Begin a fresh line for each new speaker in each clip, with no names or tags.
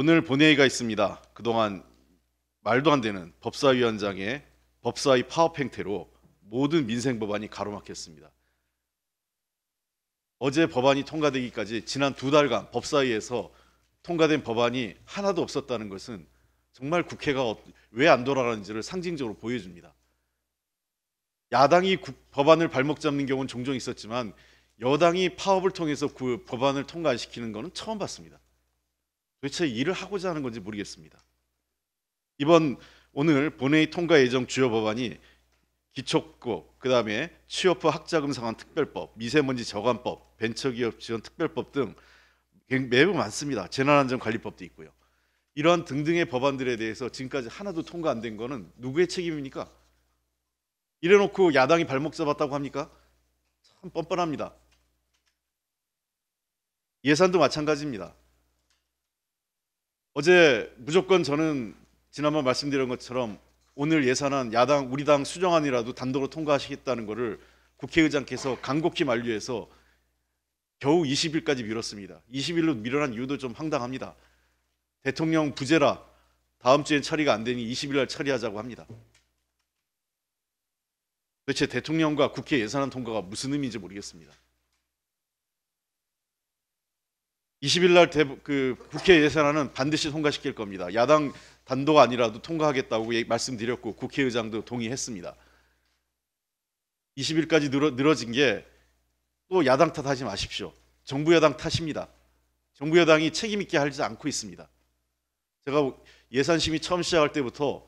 오늘 본회의가 있습니다. 그동안 말도 안 되는 법사위원장의 법사위 파업 행태로 모든 민생 법안이 가로막혔습니다. 어제 법안이 통과되기까지 지난 2달간 법사위에서 통과된 법안이 하나도 없었다는 것은 정말 국회가 왜 안 돌아가는지를 상징적으로 보여줍니다. 야당이 법안을 발목 잡는 경우는 종종 있었지만 여당이 파업을 통해서 그 법안을 통과시키는 것은 처음 봤습니다. 도대체 일을 하고자 하는 건지 모르겠습니다. 오늘 본회의 통과 예정 주요 법안이 기초국, 그다음에 취업부 학자금 상환 특별법, 미세먼지 저감법, 벤처기업 지원 특별법 등 매우 많습니다. 재난안전관리법도 있고요. 이러한 등등의 법안들에 대해서 지금까지 하나도 통과 안 된 거는 누구의 책임입니까? 이래놓고 야당이 발목 잡았다고 합니까? 참 뻔뻔합니다. 예산도 마찬가지입니다. 어제 무조건 저는 지난번 말씀드린 것처럼 오늘 예산안 우리 당 수정안이라도 단독으로 통과하시겠다는 것을 국회의장께서 간곡히 만류해서 겨우 20일까지 미뤘습니다. 20일로 미뤄난 이유도 좀 황당합니다. 대통령 부재라 다음 주엔 처리가 안 되니 20일 날 처리하자고 합니다. 도대체 대통령과 국회 예산안 통과가 무슨 의미인지 모르겠습니다. 20일 날 국회 예산안은 반드시 통과시킬 겁니다. 야당 단독 아니라도 통과하겠다고 말씀드렸고 국회의장도 동의했습니다. 20일까지 늘어진 게 또 야당 탓하지 마십시오. 정부 여당 탓입니다. 정부 여당이 책임 있게 하지 않고 있습니다. 제가 예산심의 처음 시작할 때부터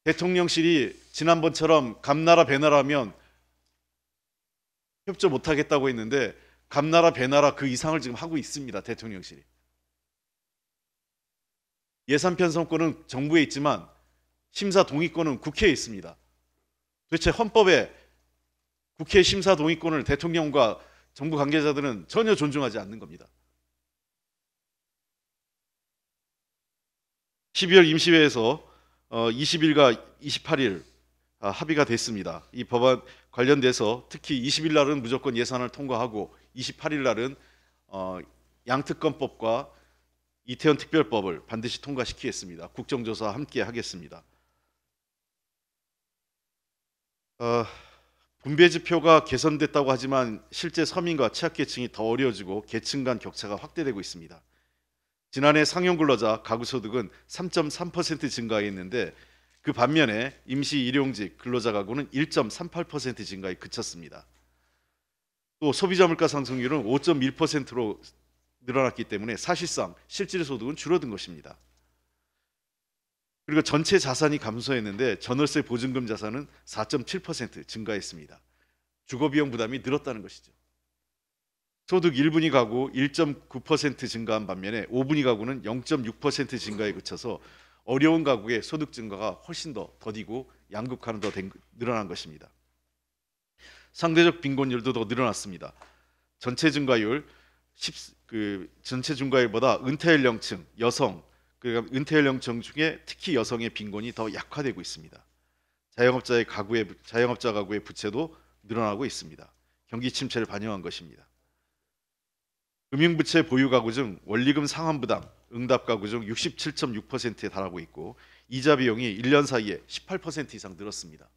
대통령실이 지난번처럼 감나라 배나라면 협조 못하겠다고 했는데 감나라 배나라 그 이상을 지금 하고 있습니다. 대통령실이. 예산 편성권은 정부에 있지만 심사 동의권은 국회에 있습니다. 도대체 헌법에 국회 심사 동의권을 대통령과 정부 관계자들은 전혀 존중하지 않는 겁니다. 12월 임시회에서 20일과 28일 합의가 됐습니다. 이 법안 관련돼서 특히 20일 날은 무조건 예산을 통과하고 28일 날은 양특검법과 이태원 특별법을 반드시 통과시키겠습니다. 국정조사 함께 하겠습니다. 분배지표가 개선됐다고 하지만 실제 서민과 취약계층이 더 어려워지고 계층 간 격차가 확대되고 있습니다. 지난해 상용근로자 가구소득은 3.3% 증가했는데 그 반면에 임시일용직 근로자 가구는 1.38% 증가에 그쳤습니다. 또 소비자 물가 상승률은 5.1%로 늘어났기 때문에 사실상 실질 소득은 줄어든 것입니다. 그리고 전체 자산이 감소했는데 전월세 보증금 자산은 4.7% 증가했습니다. 주거비용 부담이 늘었다는 것이죠. 소득 1분위 가구 1.9% 증가한 반면에 5분위 가구는 0.6% 증가에 그쳐서 어려운 가구의 소득 증가가 훨씬 더 더디고 양극화는 더 늘어난 것입니다. 상대적 빈곤율도 더 늘어났습니다. 전체 증가율 전체 증가율보다 은퇴연령층, 여성, 은퇴연령층 중에 특히 여성의 빈곤이 더 약화되고 있습니다. 자영업자 가구의 부채도 늘어나고 있습니다. 경기 침체를 반영한 것입니다. 금융부채 보유 가구 중 원리금 상환 부담, 응답 가구 중 67.6%에 달하고 있고 이자 비용이 1년 사이에 18% 이상 늘었습니다.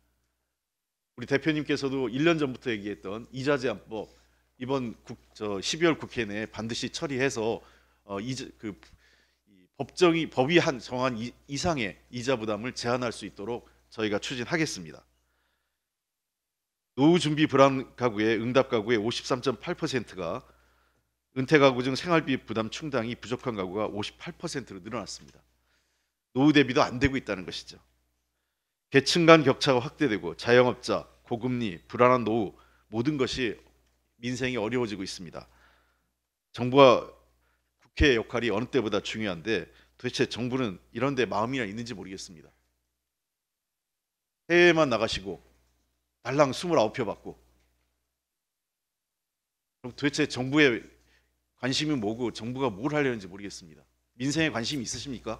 우리 대표님께서도 1년 전부터 얘기했던 이자 제한법 이번 12월 국회 내에 반드시 처리해서 법이 정한 이상의 이자 부담을 제한할 수 있도록 저희가 추진하겠습니다. 노후 준비 불안 가구의 응답 가구의 53.8%가 은퇴 가구 중 생활비 부담 충당이 부족한 가구가 58%로 늘어났습니다. 노후 대비도 안 되고 있다는 것이죠. 계층 간 격차가 확대되고 자영업자, 고금리, 불안한 노후 모든 것이 민생이 어려워지고 있습니다. 정부와 국회의 역할이 어느 때보다 중요한데 도대체 정부는 이런 데 마음이나 있는지 모르겠습니다. 해외만 나가시고 달랑 29표 받고 그럼 도대체 정부의 관심이 뭐고 정부가 뭘 하려는지 모르겠습니다. 민생에 관심이 있으십니까?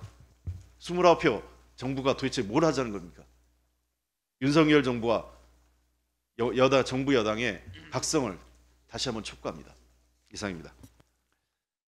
29표 정부가 도대체 뭘 하자는 겁니까? 윤석열 정부와 정부 여당의 각성을 다시 한번 촉구합니다. 이상입니다.